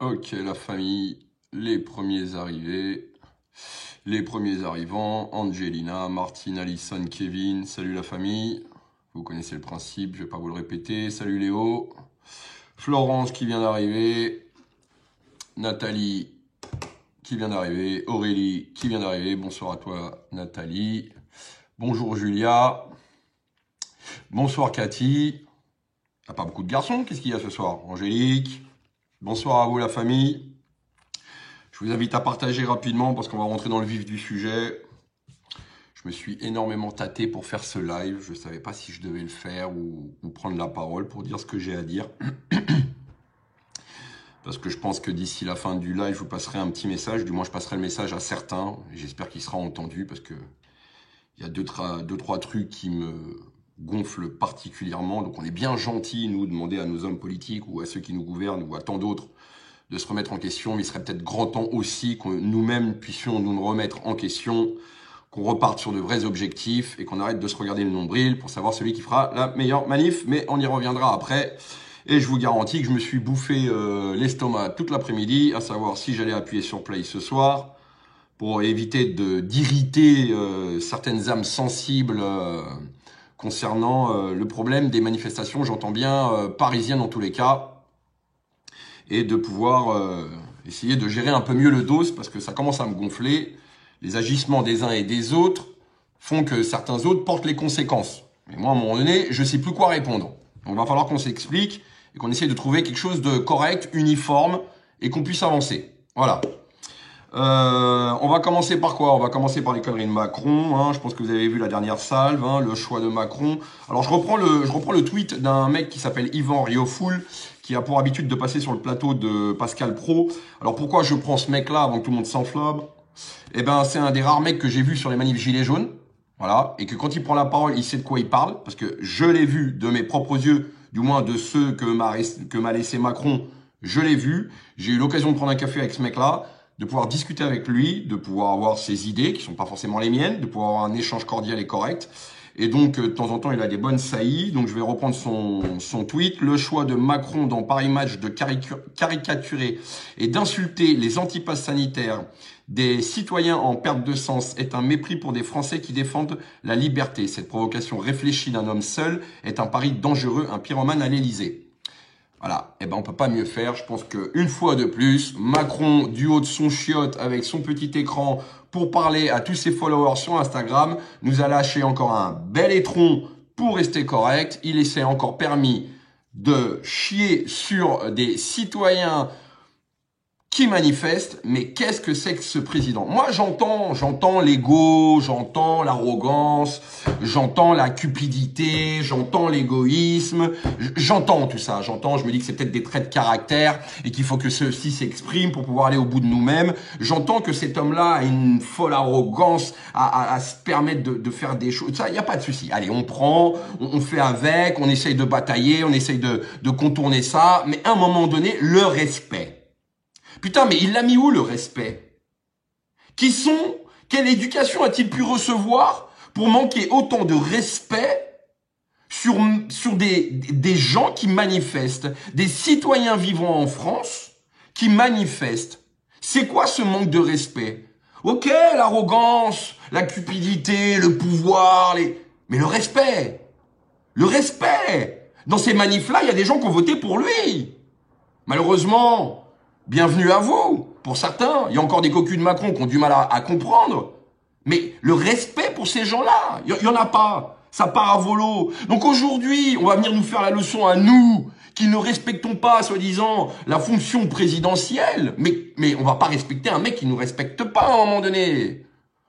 Ok, la famille, les premiers arrivés, les premiers arrivants, Angelina, Martine, Alison, Kevin, salut la famille. Vous connaissez le principe, je vais pas vous le répéter. Salut Léo, Florence qui vient d'arriver, Nathalie qui vient d'arriver, Aurélie qui vient d'arriver. Bonsoir à toi Nathalie. Bonjour Julia. Bonsoir Cathy. Il n'y a pas beaucoup de garçons, qu'est-ce qu'il y a ce soir? Angélique. Bonsoir à vous la famille. Je vous invite à partager rapidement parce qu'on va rentrer dans le vif du sujet. Je me suis énormément tâté pour faire ce live. Je ne savais pas si je devais le faire ou prendre la parole pour dire ce que j'ai à dire. Parce que je pense que d'ici la fin du live, je vous passerai un petit message. Du moins, je passerai le message à certains. J'espère qu'il sera entendu parce que il y a deux, trois trucs qui me gonflent particulièrement. Donc on est bien gentil, nous, demander à nos hommes politiques ou à ceux qui nous gouvernent ou à tant d'autres de se remettre en question, mais il serait peut-être grand temps aussi que nous-mêmes puissions nous remettre en question, qu'on reparte sur de vrais objectifs et qu'on arrête de se regarder le nombril pour savoir celui qui fera la meilleure manif, mais on y reviendra après. Et je vous garantis que je me suis bouffé l'estomac toute l'après-midi, à savoir si j'allais appuyer sur play ce soir, pour éviter d'irriter certaines âmes sensibles concernant le problème des manifestations, j'entends bien, parisiennes en tous les cas, et de pouvoir essayer de gérer un peu mieux le dos, parce que ça commence à me gonfler. Les agissements des uns et des autres font que certains autres portent les conséquences. Mais moi, à un moment donné, je sais plus quoi répondre. Donc il va falloir qu'on s'explique et qu'on essaye de trouver quelque chose de correct, uniforme, et qu'on puisse avancer. Voilà. On va commencer par quoi? On va commencer par les conneries de Macron. Hein. Je pense que vous avez vu la dernière salve, hein, le choix de Macron. Alors je reprends le tweet d'un mec qui s'appelle Yvan Riofoul, qui a pour habitude de passer sur le plateau de Pascal Pro. Alors pourquoi je prends ce mec-là avant que tout le monde s'enflamme? Eh ben c'est un des rares mecs que j'ai vu sur les manifs gilets jaunes. Voilà. Et que quand il prend la parole, il sait de quoi il parle. Parce que je l'ai vu de mes propres yeux, du moins de ceux que m'a laissé Macron, je l'ai vu. J'ai eu l'occasion de prendre un café avec ce mec-là, de pouvoir discuter avec lui, de pouvoir avoir ses idées qui sont pas forcément les miennes, de pouvoir avoir un échange cordial et correct. Et donc, de temps en temps, il a des bonnes saillies. Donc, je vais reprendre son tweet. Le choix de Macron dans Paris Match de caricaturer et d'insulter les antipasses sanitaires des citoyens en perte de sens est un mépris pour des Français qui défendent la liberté. Cette provocation réfléchie d'un homme seul est un pari dangereux, un pyromane à l'Élysée. Voilà, eh ben on peut pas mieux faire. Je pense que une fois de plus, Macron du haut de son chiotte avec son petit écran pour parler à tous ses followers sur Instagram nous a lâché encore un bel étron pour rester correct. Il s'est encore permis de chier sur des citoyens qui manifeste, mais qu'est-ce que c'est que ce président? Moi, j'entends l'ego, j'entends l'arrogance, j'entends la cupidité, j'entends l'égoïsme, j'entends tout ça, je me dis que c'est peut-être des traits de caractère et qu'il faut que ceux-ci s'expriment pour pouvoir aller au bout de nous-mêmes. J'entends que cet homme-là a une folle arrogance à se permettre de faire des choses. Ça, il n'y a pas de souci. Allez, on prend, on fait avec, on essaye de batailler, on essaye de contourner ça, mais à un moment donné, le respect. Putain, mais il l'a mis où le respect? Quelle éducation a-t-il pu recevoir pour manquer autant de respect sur des gens qui manifestent, des citoyens vivant en France qui manifestent? C'est quoi ce manque de respect? Ok, l'arrogance, la cupidité, le pouvoir, mais le respect. Le respect. Dans ces manifs-là, il y a des gens qui ont voté pour lui. Malheureusement, bienvenue à vous, pour certains. Il y a encore des cocus de Macron qui ont du mal à comprendre. Mais le respect pour ces gens-là, il y en a pas. Ça part à volo. Donc aujourd'hui, on va venir nous faire la leçon à nous, qui ne respectons pas, soi-disant, la fonction présidentielle. Mais on va pas respecter un mec qui nous respecte pas à un moment donné.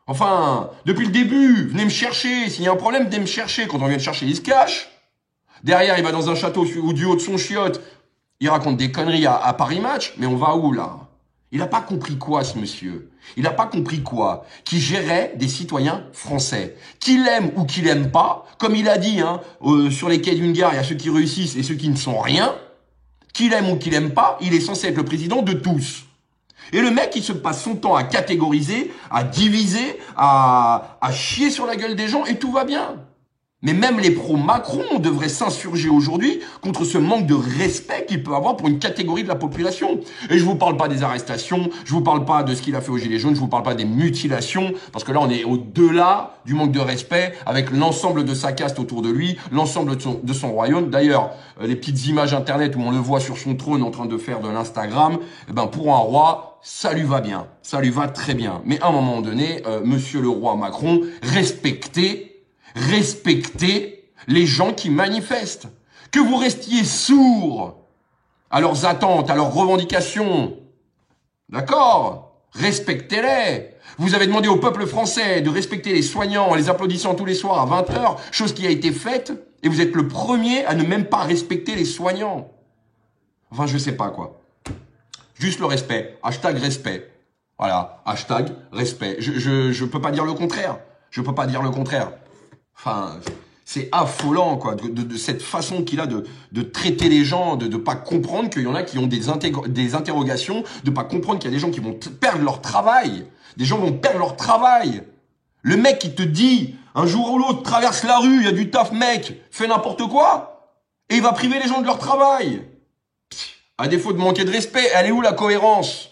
Enfin, depuis le début, venez me chercher. S'il y a un problème, venez me chercher. Quand on vient me chercher, il se cache. Derrière, il va dans un château ou du haut de son chiotte. Il raconte des conneries à Paris Match, mais on va où là? Il n'a pas compris quoi ce monsieur? Il n'a pas compris quoi? Qui gérait des citoyens français. Qu'il aime ou qu'il aime pas, comme il a dit, hein, sur les quais d'une gare, il y a ceux qui réussissent et ceux qui ne sont rien. Qu'il aime ou qu'il aime pas, il est censé être le président de tous. Et le mec, il se passe son temps à catégoriser, à diviser, à chier sur la gueule des gens et tout va bien. Mais même les pro-Macron devraient s'insurger aujourd'hui contre ce manque de respect qu'il peut avoir pour une catégorie de la population. Et je vous parle pas des arrestations, je vous parle pas de ce qu'il a fait aux Gilets jaunes, je vous parle pas des mutilations, parce que là on est au-delà du manque de respect avec l'ensemble de sa caste autour de lui, l'ensemble de son royaume. D'ailleurs, les petites images internet où on le voit sur son trône en train de faire de l'Instagram, eh ben pour un roi, ça lui va bien, ça lui va très bien. Mais à un moment donné, monsieur le roi Macron, respectez les gens qui manifestent. Que vous restiez sourds à leurs attentes, à leurs revendications. D'accord? Respectez-les. Vous avez demandé au peuple français de respecter les soignants en les applaudissant tous les soirs à 20 h, chose qui a été faite, et vous êtes le premier à ne même pas respecter les soignants. Enfin, je sais pas quoi. Juste le respect. Hashtag respect. Voilà. Hashtag respect. Je peux pas dire le contraire. Je peux pas dire le contraire. Enfin, c'est affolant, quoi, de cette façon qu'il a de traiter les gens, de pas comprendre qu'il y en a qui ont des interrogations, de pas comprendre qu'il y a des gens qui vont perdre leur travail. Des gens vont perdre leur travail. Le mec qui te dit, un jour ou l'autre, traverse la rue, il y a du taf, mec, fais n'importe quoi, et il va priver les gens de leur travail. À défaut de manquer de respect, elle est où la cohérence ?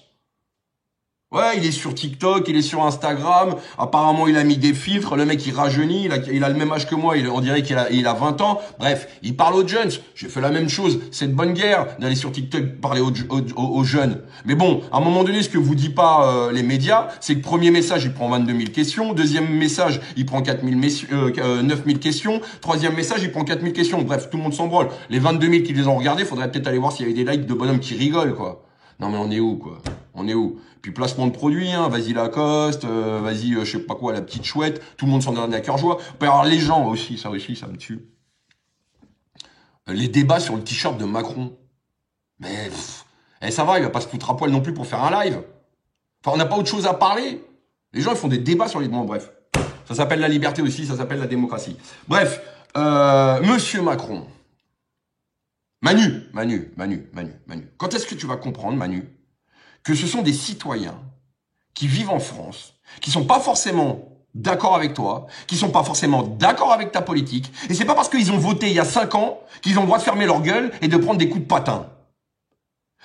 Ouais, il est sur TikTok, il est sur Instagram. Apparemment, il a mis des filtres. Le mec, il rajeunit. Il a le même âge que moi. On dirait qu'il a 20 ans. Bref, il parle aux jeunes. J'ai fait la même chose. C'est de bonne guerre d'aller sur TikTok parler aux jeunes. Mais bon, à un moment donné, ce que vous dit pas les médias, c'est que premier message, il prend 22 000 questions. Deuxième message, il prend 9 000 questions. Troisième message, il prend 4 000 questions. Bref, tout le monde s'en branle. Les 22 000 qui les ont regardés, faudrait peut-être aller voir s'il y avait des likes de bonhommes qui rigolent, quoi. Non, mais on est où, quoi? On est où? Puis placement de produits, hein, vas-y Lacoste, vas-y je sais pas quoi, la petite chouette, tout le monde s'en donne à cœur joie. Alors les gens aussi, ça me tue. Les débats sur le t-shirt de Macron. Mais ça va, il va pas se foutre à poil non plus pour faire un live. Enfin, on n'a pas autre chose à parler. Les gens ils font des débats sur les... Bon bref, ça s'appelle la liberté aussi, ça s'appelle la démocratie. Bref, monsieur Macron. Manu. Quand est-ce que tu vas comprendre, Manu, que ce sont des citoyens qui vivent en France, qui sont pas forcément d'accord avec toi, qui sont pas forcément d'accord avec ta politique, et c'est pas parce qu'ils ont voté il y a 5 ans qu'ils ont le droit de fermer leur gueule et de prendre des coups de patin.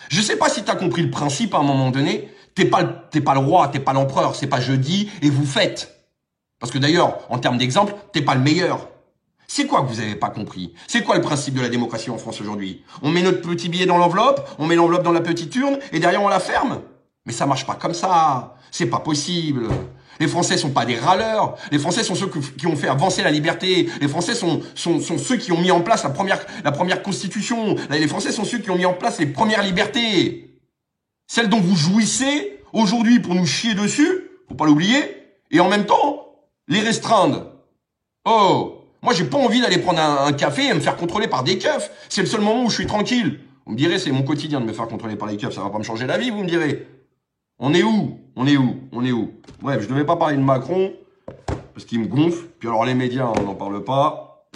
Je sais pas si tu as compris le principe à un moment donné, t'es pas le roi, t'es pas l'empereur, c'est pas je dis et vous faites. Parce que d'ailleurs, en termes d'exemple, t'es pas le meilleur. C'est quoi que vous avez pas compris? C'est quoi le principe de la démocratie en France aujourd'hui? On met notre petit billet dans l'enveloppe, on met l'enveloppe dans la petite urne, et derrière on la ferme? Mais ça marche pas comme ça. C'est pas possible. Les Français sont pas des râleurs. Les Français sont ceux qui ont fait avancer la liberté. Les Français sont ceux qui ont mis en place la première constitution. Les Français sont ceux qui ont mis en place les premières libertés. Celles dont vous jouissez aujourd'hui pour nous chier dessus, faut pas l'oublier, et en même temps, les restreindre. Oh! Moi, j'ai pas envie d'aller prendre un café et me faire contrôler par des keufs. C'est le seul moment où je suis tranquille. Vous me direz, c'est mon quotidien de me faire contrôler par les keufs. Ça va pas me changer la vie, vous me direz. On est où? Bref, je devais pas parler de Macron, parce qu'il me gonfle. Puis alors, les médias, on n'en parle pas.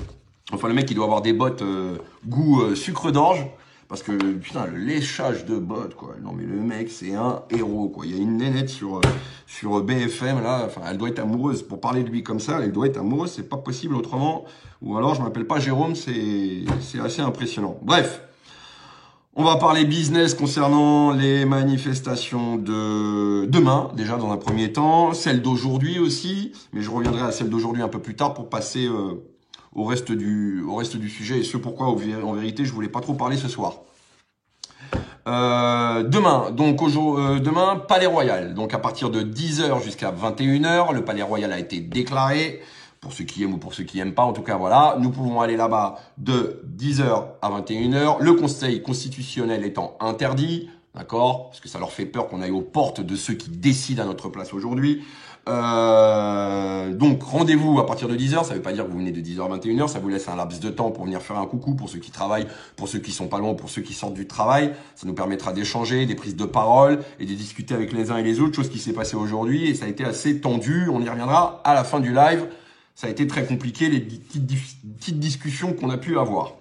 Enfin, le mec, il doit avoir des bottes goût sucre d'orge. Parce que, putain, le léchage de bottes, quoi. Non, mais le mec, c'est un héros, quoi. Il y a une nénette sur BFM, là. Enfin, elle doit être amoureuse. Pour parler de lui comme ça, elle doit être amoureuse. C'est pas possible autrement. Ou alors, je m'appelle pas Jérôme. C'est assez impressionnant. Bref. On va parler business concernant les manifestations de demain, déjà dans un premier temps. Celle d'aujourd'hui aussi. Mais je reviendrai à celle d'aujourd'hui un peu plus tard pour passer... au reste du sujet, et ce pourquoi, en vérité, je voulais pas trop parler ce soir. Demain, donc demain, Palais Royal. Donc à partir de 10 h jusqu'à 21 h, le Palais Royal a été déclaré. Pour ceux qui aiment ou pour ceux qui n'aiment pas, en tout cas, voilà. Nous pouvons aller là-bas de 10 h à 21 h. Le Conseil constitutionnel étant interdit, d'accord, parce que ça leur fait peur qu'on aille aux portes de ceux qui décident à notre place aujourd'hui. Donc rendez-vous à partir de 10 h, ça veut pas dire que vous venez de 10 h à 21 h, ça vous laisse un laps de temps pour venir faire un coucou pour ceux qui travaillent, pour ceux qui sont pas loin, pour ceux qui sortent du travail. Ça nous permettra d'échanger, des prises de parole et de discuter avec les uns et les autres, chose qui s'est passée aujourd'hui et ça a été assez tendu. On y reviendra à la fin du live. Ça a été très compliqué, les petites discussions qu'on a pu avoir.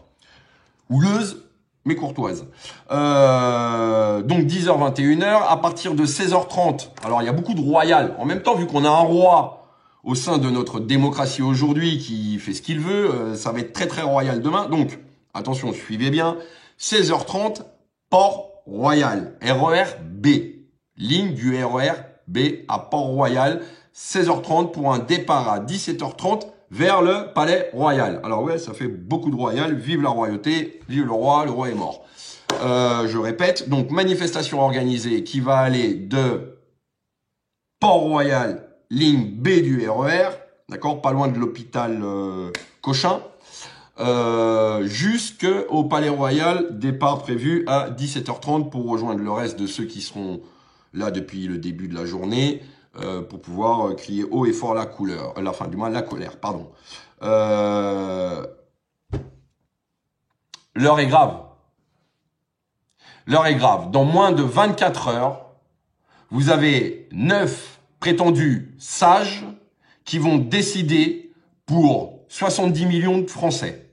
Houleuses, mais courtoise. Donc 10 h 21 h, à partir de 16 h 30. Alors il y a beaucoup de royal. En même temps, vu qu'on a un roi au sein de notre démocratie aujourd'hui qui fait ce qu'il veut. Ça va être très très royal demain. Donc, attention, suivez bien. 16h30, Port-Royal, RER B. Ligne du RER B à Port-Royal. 16h30 pour un départ à 17h30 vers le Palais Royal. Alors ouais, ça fait beaucoup de royal. Vive la royauté, vive le roi est mort. Je répète, donc manifestation organisée qui va aller de Port-Royal, ligne B du RER, d'accord, pas loin de l'hôpital Cochin, jusqu'au Palais Royal, départ prévu à 17h30 pour rejoindre le reste de ceux qui seront là depuis le début de la journée, pour pouvoir crier haut et fort la couleur, du moins la colère, pardon. L'heure est grave. L'heure est grave. Dans moins de 24 heures, vous avez 9 prétendus sages qui vont décider pour 70 millions de Français.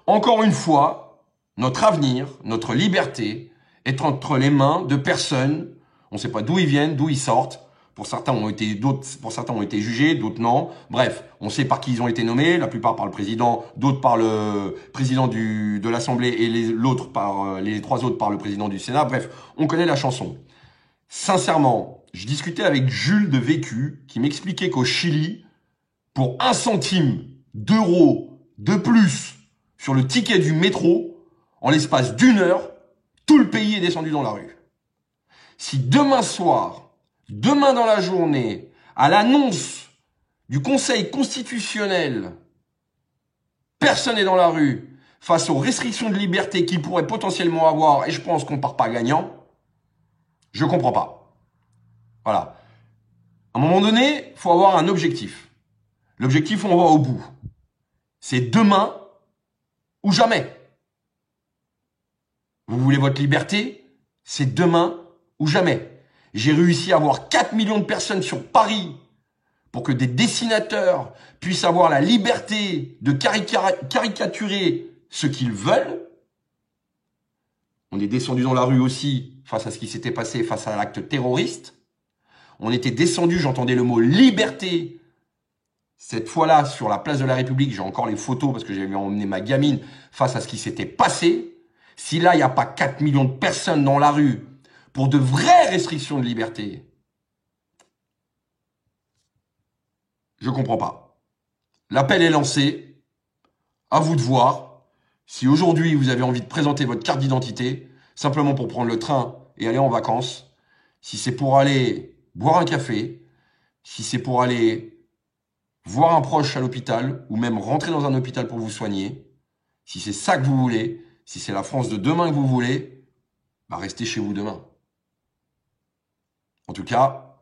Encore une fois, notre avenir, notre liberté est entre les mains de personnes. On ne sait pas d'où ils viennent, d'où ils sortent. Pour certains ont été jugés, d'autres non. Bref, on sait par qui ils ont été nommés, la plupart par le président, d'autres par le président de l'Assemblée et les 3 autres par le président du Sénat. Bref, on connaît la chanson. Sincèrement, je discutais avec Jules de Vécu qui m'expliquait qu'au Chili, pour 1 centime d'euro de plus sur le ticket du métro, en l'espace d'1 heure, tout le pays est descendu dans la rue. Si demain soir, demain dans la journée, à l'annonce du Conseil constitutionnel, personne n'est dans la rue face aux restrictions de liberté qu'il pourrait potentiellement avoir, et je pense qu'on ne part pas gagnant, je comprends pas. Voilà. À un moment donné, il faut avoir un objectif. L'objectif, on va au bout. C'est demain ou jamais. Vous voulez votre liberté? C'est demain ou jamais. J'ai réussi à avoir 4 millions de personnes sur Paris pour que des dessinateurs puissent avoir la liberté de caricaturer ce qu'ils veulent. On est descendu dans la rue aussi face à ce qui s'était passé face à l'acte terroriste. On était descendu, j'entendais le mot liberté. Cette fois-là, sur la place de la République, j'ai encore les photos parce que j'avais emmené ma gamine face à ce qui s'était passé. Si là, il n'y a pas 4 millions de personnes dans la rue pour de vraies restrictions de liberté, je comprends pas. L'appel est lancé. À vous de voir. Si aujourd'hui, vous avez envie de présenter votre carte d'identité, simplement pour prendre le train et aller en vacances, si c'est pour aller boire un café, si c'est pour aller voir un proche à l'hôpital, ou même rentrer dans un hôpital pour vous soigner, si c'est ça que vous voulez, si c'est la France de demain que vous voulez, bah restez chez vous demain. En tout cas,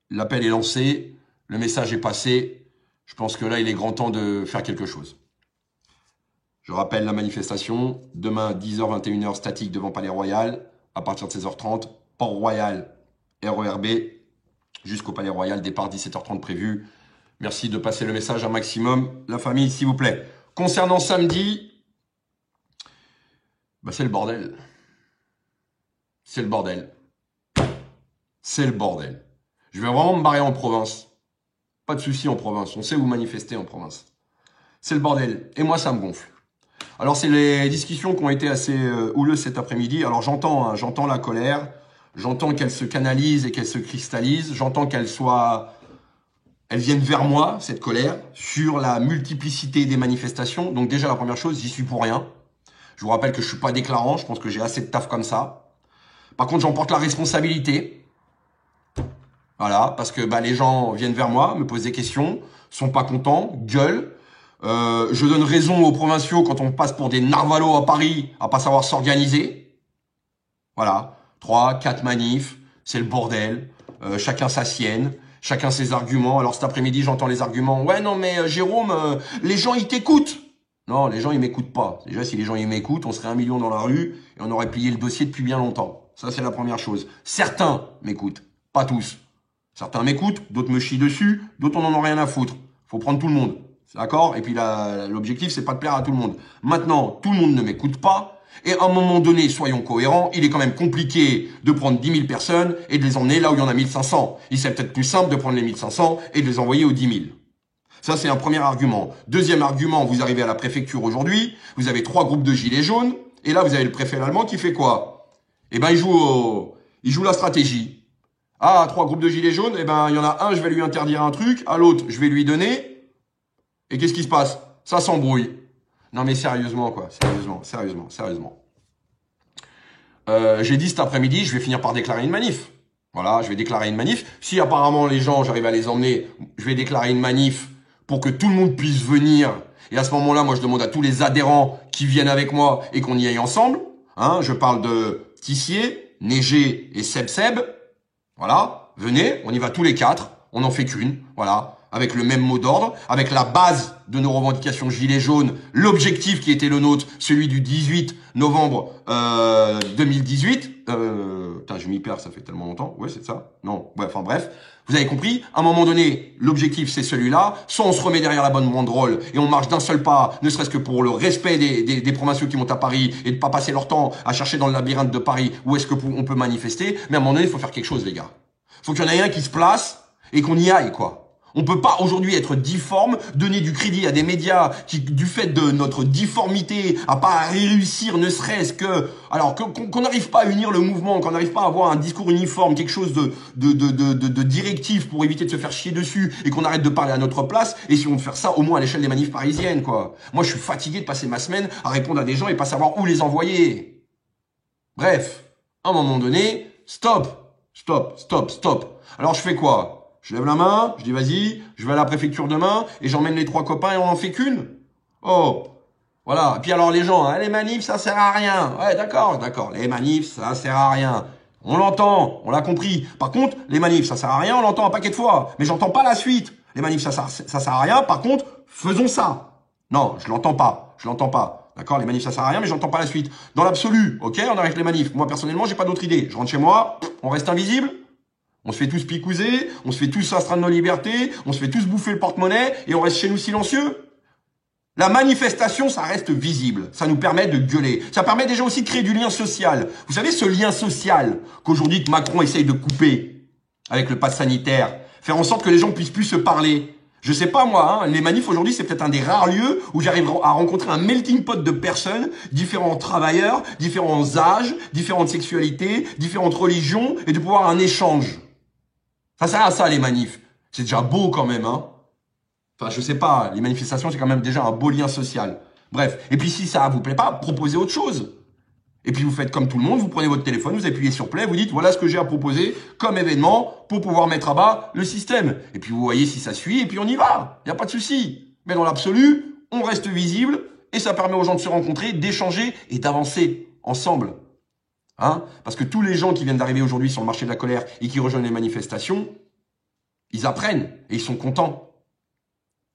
l'appel est lancé, le message est passé. Je pense que là, il est grand temps de faire quelque chose. Je rappelle la manifestation, demain 10h, 21h, statique devant Palais Royal, à partir de 16h30, Port-Royal, RERB, jusqu'au Palais Royal, départ 17h30 prévu. Merci de passer le message un maximum. La famille, s'il vous plaît. Concernant samedi, bah c'est le bordel. C'est le bordel. C'est le bordel. Je vais vraiment me barrer en province. Pas de souci en province. On sait où manifester en province. C'est le bordel. Et moi, ça me gonfle. Alors, c'est les discussions qui ont été assez houleuses cet après-midi. Alors, j'entends la colère. J'entends qu'elle se canalise et qu'elle se cristallise. J'entends qu'elle vienne vers moi, cette colère, sur la multiplicité des manifestations. Donc déjà, la première chose, j'y suis pour rien. Je vous rappelle que je suis pas déclarant. Je pense que j'ai assez de taf comme ça. Par contre, j'en porte la responsabilité. Voilà, parce que les gens viennent vers moi, me posent des questions, sont pas contents, gueulent. Je donne raison aux provinciaux quand on passe pour des narvalos à Paris, à pas savoir s'organiser. Voilà, 3, 4 manifs, c'est le bordel. Chacun sa sienne, chacun ses arguments. Alors cet après-midi, j'entends les arguments. Ouais, non mais Jérôme, les gens ils t'écoutent. Non, les gens ils m'écoutent pas. Déjà, si les gens ils m'écoutent, on serait 1 million dans la rue et on aurait plié le dossier depuis bien longtemps. Ça, c'est la première chose. Certains m'écoutent, pas tous. Certains m'écoutent, d'autres me chient dessus, d'autres on en a rien à foutre. Faut prendre tout le monde. D'accord? Et puis l'objectif, c'est pas de plaire à tout le monde. Maintenant, tout le monde ne m'écoute pas. Et à un moment donné, soyons cohérents, il est quand même compliqué de prendre 10 000 personnes et de les emmener là où il y en a 1500. Il serait peut-être plus simple de prendre les 1500 et de les envoyer aux 10 000. Ça, c'est un premier argument. Deuxième argument, vous arrivez à la préfecture aujourd'hui, vous avez 3 groupes de gilets jaunes, et là, vous avez le préfet allemand qui fait quoi? Eh ben, il joue la stratégie. Ah, 3 groupes de gilets jaunes, eh ben, il y en a un, je vais lui interdire un truc, à l'autre, je vais lui donner, et qu'est-ce qui se passe? Ça s'embrouille. Non mais sérieusement quoi, sérieusement. J'ai dit cet après-midi, je vais finir par déclarer une manif. Voilà, je vais déclarer une manif. Si apparemment les gens, j'arrive à les emmener, je vais déclarer une manif pour que tout le monde puisse venir. Et à ce moment-là, moi je demande à tous les adhérents qui viennent avec moi et qu'on y aille ensemble. Hein, je parle de Tissier, Neigé et Seb. Voilà, venez, on y va tous les 4. On n'en fait qu'une, voilà, avec le même mot d'ordre, avec la base de nos revendications gilets jaunes, l'objectif qui était le nôtre, celui du 18 novembre 2018. Putain, je m'y perds, ça fait tellement longtemps. Ouais, c'est ça. Non, ouais, enfin bref. Vous avez compris, à un moment donné, l'objectif c'est celui-là. Soit on se remet derrière la bonne banderole et on marche d'un seul pas, ne serait-ce que pour le respect des provinciaux qui montent à Paris et de pas passer leur temps à chercher dans le labyrinthe de Paris où est-ce que on peut manifester. Mais à un moment donné, il faut faire quelque chose, les gars. Faut qu'il y en ait un qui se place et qu'on y aille, quoi. On peut pas aujourd'hui être difforme, donner du crédit à des médias qui, du fait de notre difformité, à pas réussir, ne serait-ce que, alors qu'on n'arrive pas à unir le mouvement, qu'on n'arrive pas à avoir un discours uniforme, quelque chose de directif pour éviter de se faire chier dessus et qu'on arrête de parler à notre place. Et si on veut faire ça, au moins à l'échelle des manifs parisiennes, quoi. Moi, je suis fatigué de passer ma semaine à répondre à des gens et pas savoir où les envoyer. Bref, à un moment donné, stop. Alors je fais quoi? Je lève la main, je dis vas-y, je vais à la préfecture demain et j'emmène les 3 copains et on en fait qu'une. Oh, voilà. Et puis alors les gens, hein, les manifs ça sert à rien. Ouais, d'accord. Les manifs ça sert à rien. On l'entend, on l'a compris. Par contre, les manifs ça sert à rien, on l'entend un paquet de fois. Mais j'entends pas la suite. Les manifs ça sert à rien. Par contre, faisons ça. Non, je l'entends pas. D'accord, les manifs ça sert à rien, mais j'entends pas la suite. Dans l'absolu, ok, on arrête les manifs. Moi personnellement, j'ai pas d'autre idée. Je rentre chez moi, on reste invisible. On se fait tous picouser, on se fait tous astreindre nos libertés, on se fait tous bouffer le porte-monnaie et on reste chez nous silencieux. La manifestation, ça reste visible. Ça nous permet de gueuler. Ça permet déjà aussi de créer du lien social. Vous savez, ce lien social qu'aujourd'hui Macron essaye de couper avec le pass sanitaire, faire en sorte que les gens puissent plus se parler. Je sais pas moi, hein, les manifs aujourd'hui, c'est peut-être un des rares lieux où j'arrive à rencontrer un melting pot de personnes, différents travailleurs, différents âges, différentes sexualités, différentes religions, et de pouvoir un échange. Ça sert à ça, les manifs. C'est déjà beau quand même, hein. Enfin, je sais pas, les manifestations, c'est quand même déjà un beau lien social. Bref. Et puis, si ça vous plaît pas, proposez autre chose. Et puis, vous faites comme tout le monde, vous prenez votre téléphone, vous appuyez sur play, vous dites, voilà ce que j'ai à proposer comme événement pour pouvoir mettre à bas le système. Et puis, vous voyez si ça suit, et puis on y va. Il n'y a pas de souci. Mais dans l'absolu, on reste visible, et ça permet aux gens de se rencontrer, d'échanger et d'avancer ensemble. Hein? Parce que tous les gens qui viennent d'arriver aujourd'hui sur le marché de la colère et qui rejoignent les manifestations, ils apprennent et ils sont contents.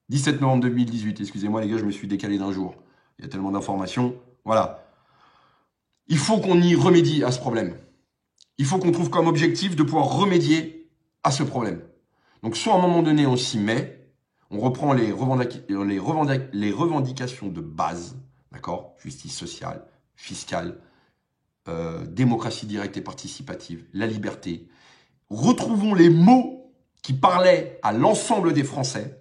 17 novembre 2018, excusez-moi les gars, je me suis décalé d'un jour. Il y a tellement d'informations. Voilà. Il faut qu'on y remédie à ce problème. Il faut qu'on trouve comme objectif de pouvoir remédier à ce problème. Donc soit à un moment donné on s'y met, on reprend les revendications de base, d'accord, justice sociale, fiscale, démocratie directe et participative, la liberté. Retrouvons les mots qui parlaient à l'ensemble des Français,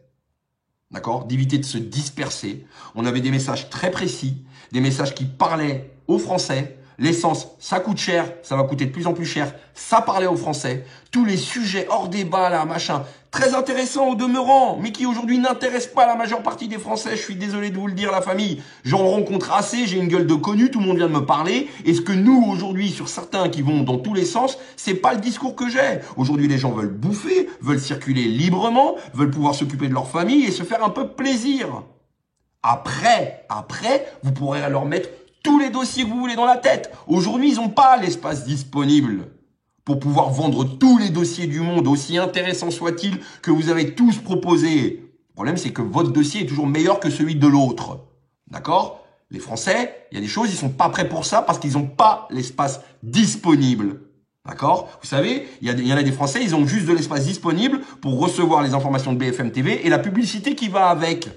d'accord, d'éviter de se disperser. On avait des messages très précis, des messages qui parlaient aux Français. L'essence, ça coûte cher, ça va coûter de plus en plus cher. Ça parlait aux Français. Tous les sujets hors débat, là, machin, très intéressants au demeurant, mais qui aujourd'hui n'intéressent pas la majeure partie des Français. Je suis désolé de vous le dire, la famille. J'en rencontre assez, j'ai une gueule de connu, tout le monde vient de me parler. Et ce que nous, aujourd'hui, sur certains qui vont dans tous les sens, c'est pas le discours que j'ai. Aujourd'hui, les gens veulent bouffer, veulent circuler librement, veulent pouvoir s'occuper de leur famille et se faire un peu plaisir. Après, vous pourrez leur mettre tous les dossiers que vous voulez dans la tête. Aujourd'hui, ils n'ont pas l'espace disponible pour pouvoir vendre tous les dossiers du monde, aussi intéressants soient-ils, que vous avez tous proposés. Le problème, c'est que votre dossier est toujours meilleur que celui de l'autre. D'accord? Les Français, il y a des choses, ils sont pas prêts pour ça parce qu'ils n'ont pas l'espace disponible. D'accord? Vous savez, il y en a des Français, ils ont juste de l'espace disponible pour recevoir les informations de BFM TV et la publicité qui va avec.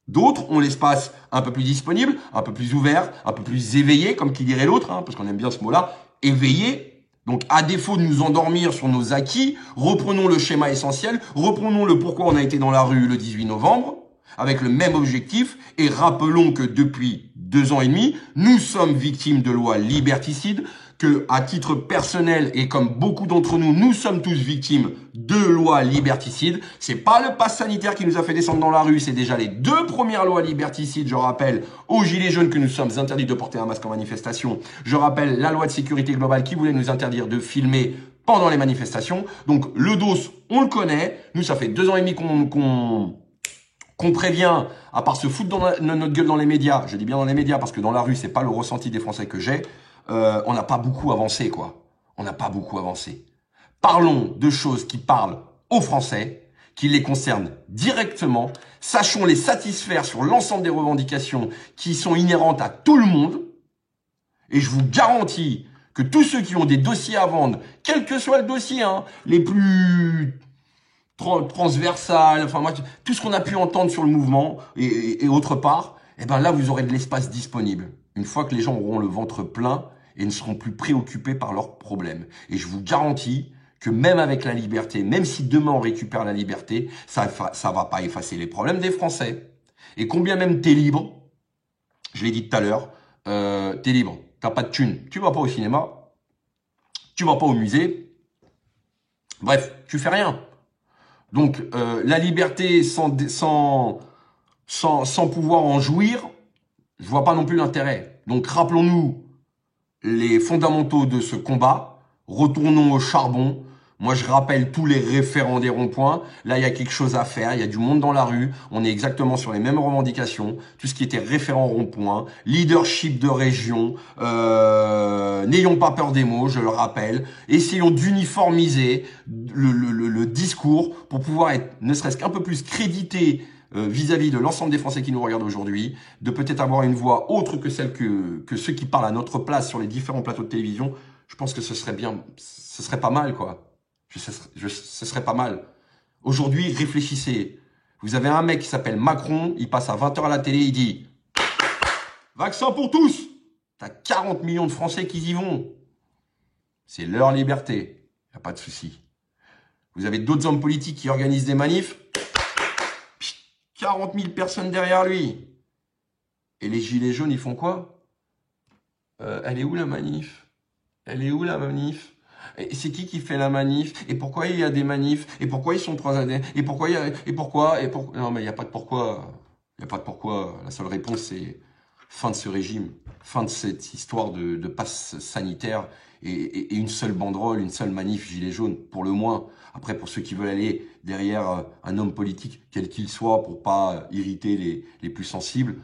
D'autres ont l'espace un peu plus disponible, un peu plus ouvert, un peu plus éveillé, comme qui dirait l'autre, hein, parce qu'on aime bien ce mot-là, éveillé. Donc, à défaut de nous endormir sur nos acquis, reprenons le schéma essentiel, reprenons le pourquoi on a été dans la rue le 18 novembre, avec le même objectif, et rappelons que depuis 2 ans et demi, nous sommes victimes de lois liberticides, que, à titre personnel, et comme beaucoup d'entre nous, nous sommes tous victimes de lois liberticides. C'est pas le pass sanitaire qui nous a fait descendre dans la rue, c'est déjà les 2 premières lois liberticides. Je rappelle aux Gilets jaunes que nous sommes interdits de porter un masque en manifestation. Je rappelle la loi de sécurité globale qui voulait nous interdire de filmer pendant les manifestations. Donc, le dos, on le connaît. Nous, ça fait 2 ans et demi qu'on prévient, à part se foutre dans notre gueule dans les médias. Je dis bien dans les médias parce que dans la rue, c'est pas le ressenti des Français que j'ai. On n'a pas beaucoup avancé, quoi. On n'a pas beaucoup avancé. Parlons de choses qui parlent aux Français, qui les concernent directement. Sachons les satisfaire sur l'ensemble des revendications qui sont inhérentes à tout le monde. Et je vous garantis que tous ceux qui ont des dossiers à vendre, quel que soit le dossier, hein, les plus transversales, enfin moi, tout ce qu'on a pu entendre sur le mouvement et autre part, eh ben là, vous aurez de l'espace disponible. Une fois que les gens auront le ventre plein et ne seront plus préoccupés par leurs problèmes. Et je vous garantis que même avec la liberté, même si demain on récupère la liberté, ça va pas effacer les problèmes des Français. Et combien même t'es libre, je l'ai dit tout à l'heure, t'es libre, t'as pas de thunes, tu vas pas au cinéma, tu vas pas au musée, bref, tu fais rien. Donc la liberté sans pouvoir en jouir, je vois pas non plus l'intérêt. Donc rappelons-nous les fondamentaux de ce combat, retournons au charbon. Moi, je rappelle tous les référents des ronds-points. Là, il y a quelque chose à faire. Il y a du monde dans la rue. On est exactement sur les mêmes revendications. Tout ce qui était référent rond-point, leadership de région. N'ayons pas peur des mots, je le rappelle. Essayons d'uniformiser le discours pour pouvoir être, ne serait-ce qu'un peu plus crédité vis-à-vis de l'ensemble des Français qui nous regardent aujourd'hui, de peut-être avoir une voix autre que celle que ceux qui parlent à notre place sur les différents plateaux de télévision. Je pense que ce serait bien, ce serait pas mal, quoi. Ce serait pas mal. Aujourd'hui, réfléchissez. Vous avez un mec qui s'appelle Macron, il passe à 20h à la télé, il dit « Vaccin pour tous !» T'as 40 millions de Français qui y vont. C'est leur liberté. Y a pas de souci. Vous avez d'autres hommes politiques qui organisent des manifs. 40 000 personnes derrière lui. Et les gilets jaunes, ils font quoi? Elle est où la manif? Elle est où la manif? Et c'est qui fait la manif? Et pourquoi il y a des manifs? Et pourquoi ils sont 3 années? Et pourquoi il y a... Et pourquoi? Non, mais il n'y a pas de pourquoi. Il n'y a pas de pourquoi. La seule réponse, c'est fin de ce régime. Fin de cette histoire de passe sanitaire et une seule banderole, une seule manif gilet jaune, pour le moins. Après, pour ceux qui veulent aller derrière un homme politique, quel qu'il soit, pour pas irriter les plus sensibles,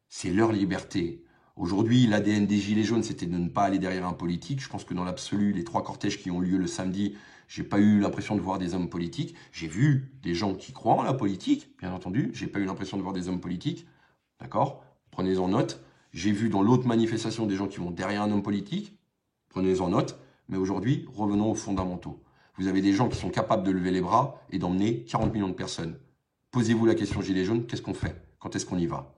c'est leur liberté. Aujourd'hui, l'ADN des Gilets jaunes, c'était de ne pas aller derrière un politique. Je pense que dans l'absolu, les 3 cortèges qui ont lieu le samedi, j'ai pas eu l'impression de voir des hommes politiques. J'ai vu des gens qui croient en la politique, bien entendu. J'ai pas eu l'impression de voir des hommes politiques. D'accord? Prenez-en note. J'ai vu dans l'autre manifestation des gens qui vont derrière un homme politique. Prenez-en note. Mais aujourd'hui, revenons aux fondamentaux. Vous avez des gens qui sont capables de lever les bras et d'emmener 40 millions de personnes. Posez-vous la question Gilets jaunes, qu'est-ce qu'on fait? Quand est-ce qu'on y va?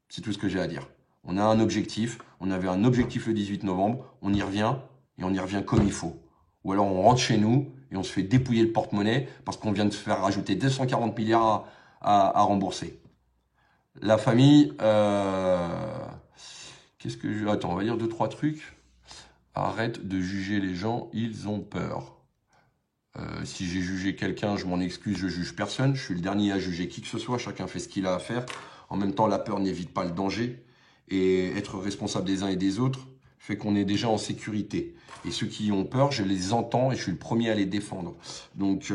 C'est tout ce que j'ai à dire. On a un objectif, on avait un objectif le 18 novembre, on y revient, et on y revient comme il faut. Ou alors on rentre chez nous, et on se fait dépouiller le porte-monnaie, parce qu'on vient de se faire rajouter 240 milliards à rembourser. La famille, qu'est-ce que je... Attends, on va dire 2-3 trucs. Arrête de juger les gens, ils ont peur. Si j'ai jugé quelqu'un, je m'en excuse, je juge personne. Je suis le dernier à juger qui que ce soit, chacun fait ce qu'il a à faire. En même temps, la peur n'évite pas le danger. Et être responsable des uns et des autres fait qu'on est déjà en sécurité. Et ceux qui ont peur, je les entends et je suis le premier à les défendre. Donc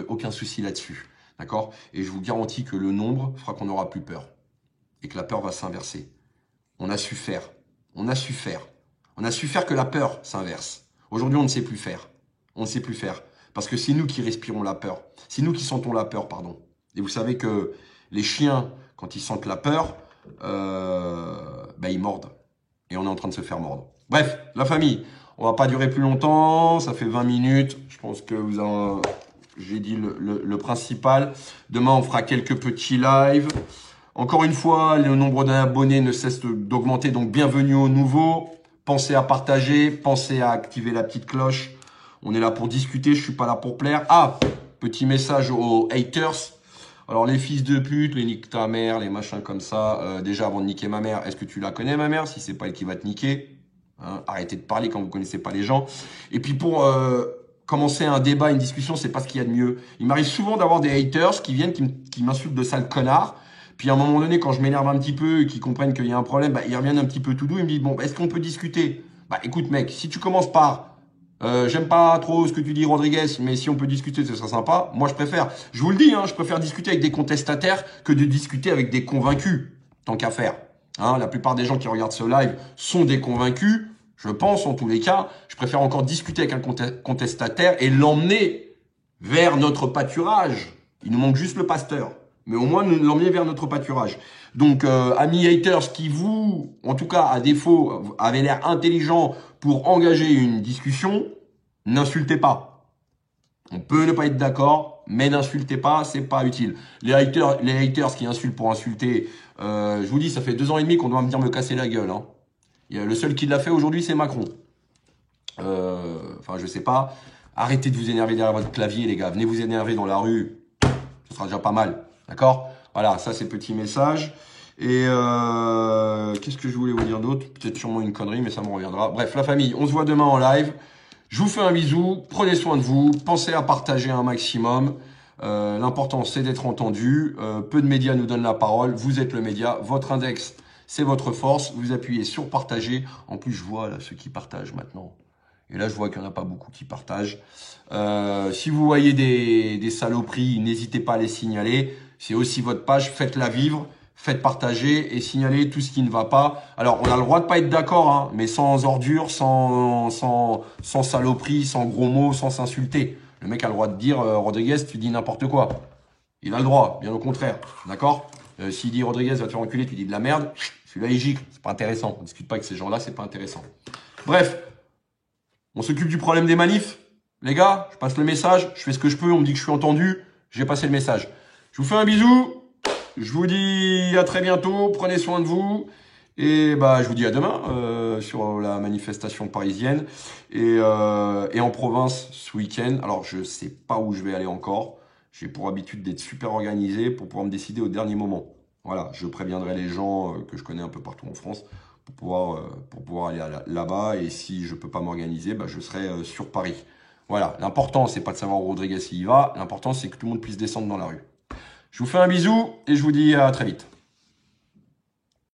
aucun souci là-dessus. D'accord? Et je vous garantis que le nombre fera qu'on n'aura plus peur. Et que la peur va s'inverser. On a su faire. On a su faire. On a su faire que la peur s'inverse. Aujourd'hui, on ne sait plus faire. On ne sait plus faire. Parce que c'est nous qui respirons la peur. C'est nous qui sentons la peur, pardon. Et vous savez que les chiens, quand ils sentent la peur, ils mordent. Et on est en train de se faire mordre. Bref, la famille, on va pas durer plus longtemps. Ça fait 20 minutes. Je pense que j'ai dit le principal. Demain, on fera quelques petits lives. Encore une fois, le nombre d'abonnés ne cesse d'augmenter, donc bienvenue aux nouveaux. Pensez à partager, pensez à activer la petite cloche. On est là pour discuter, je suis pas là pour plaire. Ah, petit message aux haters. Alors les fils de pute, les nique ta mère, les machins comme ça. Déjà avant de niquer ma mère, est-ce que tu la connais ma mère? Si c'est pas elle qui va te niquer, hein, arrêtez de parler quand vous connaissez pas les gens. Et puis pour commencer un débat, une discussion, c'est pas ce qu'il y a de mieux. Il m'arrive souvent d'avoir des haters qui viennent, qui m'insultent de sale connard. Puis à un moment donné, quand je m'énerve un petit peu et qu'ils comprennent qu'il y a un problème, bah, ils reviennent un petit peu tout doux. Ils me disent bon, est-ce qu'on peut discuter? Bah écoute mec, si tu commences par j'aime pas trop ce que tu dis, Rodriguez, mais si on peut discuter, ce serait sympa. Moi, je vous le dis, hein, je préfère discuter avec des contestataires que de discuter avec des convaincus, tant qu'à faire. Hein, la plupart des gens qui regardent ce live sont des convaincus, je pense, en tous les cas. Je préfère encore discuter avec un contestataire et l'emmener vers notre pâturage. Il nous manque juste le pasteur, mais au moins l'emmener vers notre pâturage. Donc, amis haters qui vous, en tout cas, à défaut, avez l'air intelligent pour engager une discussion, n'insultez pas. On peut ne pas être d'accord, mais n'insultez pas, c'est pas utile. Les haters qui insultent pour insulter, je vous dis, ça fait 2 ans et demi qu'on doit me casser la gueule. Hein. Le seul qui l'a fait aujourd'hui, c'est Macron. Enfin, je sais pas. Arrêtez de vous énerver derrière votre clavier, les gars. Venez vous énerver dans la rue. Ce sera déjà pas mal. D'accord? Voilà, ça c'est petit message. Et qu'est-ce que je voulais vous dire d'autre? Peut-être sûrement une connerie, mais ça me reviendra. Bref, la famille, on se voit demain en live. Je vous fais un bisou. Prenez soin de vous. Pensez à partager un maximum. L'important, c'est d'être entendu. Peu de médias nous donnent la parole. Vous êtes le média. Votre index, c'est votre force. Vous appuyez sur partager. En plus, je vois là ceux qui partagent maintenant. Et là, je vois qu'il n'y en a pas beaucoup qui partagent. Si vous voyez des saloperies, n'hésitez pas à les signaler. C'est aussi votre page. Faites-la vivre. Faites partager et signaler tout ce qui ne va pas. Alors, on a le droit de pas être d'accord, hein, mais sans ordure, sans saloperie, sans gros mots, sans s'insulter. Le mec a le droit de dire Rodriguez, tu dis n'importe quoi. Il a le droit, bien au contraire. D'accord? S'il dit Rodriguez va te faire enculer, tu dis de la merde, celui-là il gicle. C'est pas intéressant. On discute pas avec ces gens-là, c'est pas intéressant. Bref, on s'occupe du problème des manifs. Les gars, je passe le message, je fais ce que je peux, on me dit que je suis entendu, j'ai passé le message. Je vous fais un bisou. Je vous dis à très bientôt, prenez soin de vous et bah je vous dis à demain sur la manifestation parisienne et en province ce week-end. Alors je sais pas où je vais aller encore, j'ai pour habitude d'être super organisé pour pouvoir me décider au dernier moment. Voilà, je préviendrai les gens que je connais un peu partout en France pour pouvoir aller là-bas et si je peux pas m'organiser, bah, je serai sur Paris. Voilà, l'important c'est pas de savoir où Rodriguez y va, l'important c'est que tout le monde puisse descendre dans la rue. Je vous fais un bisou et je vous dis à très vite.